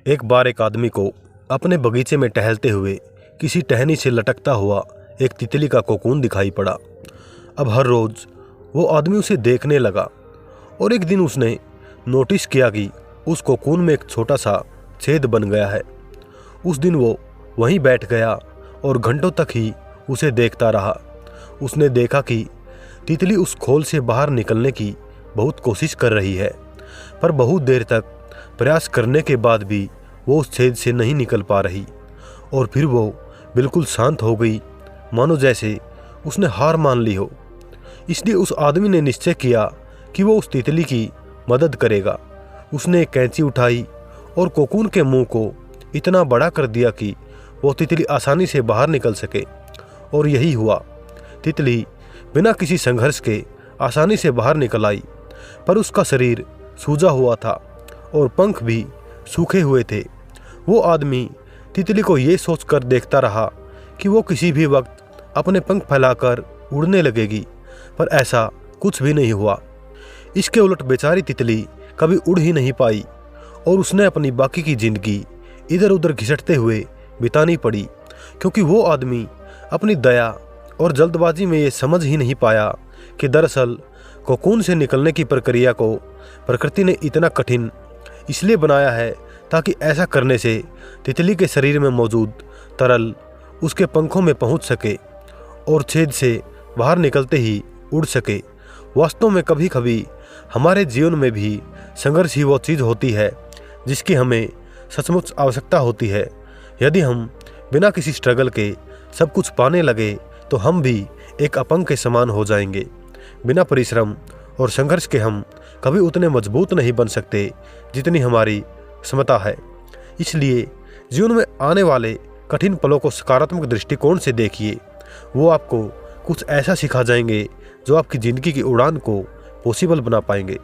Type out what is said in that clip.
एक बार एक आदमी को अपने बगीचे में टहलते हुए किसी टहनी से लटकता हुआ एक तितली का कोकून दिखाई पड़ा। अब हर रोज वो आदमी उसे देखने लगा और एक दिन उसने नोटिस किया कि उस कोकून में एक छोटा सा छेद बन गया है। उस दिन वो वहीं बैठ गया और घंटों तक ही उसे देखता रहा। उसने देखा कि तितली उस खोल से बाहर निकलने की बहुत कोशिश कर रही है, पर बहुत देर तक प्रयास करने के बाद भी वो उस छेद से नहीं निकल पा रही। और फिर वो बिल्कुल शांत हो गई, मानो जैसे उसने हार मान ली हो। इसलिए उस आदमी ने निश्चय किया कि वो उस तितली की मदद करेगा। उसने एक कैंची उठाई और कोकून के मुंह को इतना बड़ा कर दिया कि वो तितली आसानी से बाहर निकल सके। और यही हुआ। तितली बिना किसी संघर्ष के आसानी से बाहर निकल आई, पर उसका शरीर सूजा हुआ था और पंख भी सूखे हुए थे। वो आदमी तितली को ये सोचकर देखता रहा कि वो किसी भी वक्त अपने पंख फैलाकर उड़ने लगेगी, पर ऐसा कुछ भी नहीं हुआ। इसके उलट बेचारी तितली कभी उड़ ही नहीं पाई और उसने अपनी बाकी की जिंदगी इधर उधर घिसटते हुए बितानी पड़ी, क्योंकि वो आदमी अपनी दया और जल्दबाजी में ये समझ ही नहीं पाया कि दरअसल कोकून से निकलने की प्रक्रिया को प्रकृति ने इतना कठिन इसलिए बनाया है ताकि ऐसा करने से तितली के शरीर में मौजूद तरल उसके पंखों में पहुंच सके और छेद से बाहर निकलते ही उड़ सके। वास्तव में कभी कभी हमारे जीवन में भी संघर्ष ही वो चीज़ होती है जिसकी हमें सचमुच आवश्यकता होती है। यदि हम बिना किसी स्ट्रगल के सब कुछ पाने लगे तो हम भी एक अपंग के समान हो जाएंगे। बिना परिश्रम और संघर्ष के हम कभी उतने मजबूत नहीं बन सकते जितनी हमारी क्षमता है। इसलिए जीवन में आने वाले कठिन पलों को सकारात्मक दृष्टिकोण से देखिए। वो आपको कुछ ऐसा सिखा जाएंगे जो आपकी ज़िंदगी की उड़ान को पॉसिबल बना पाएंगे।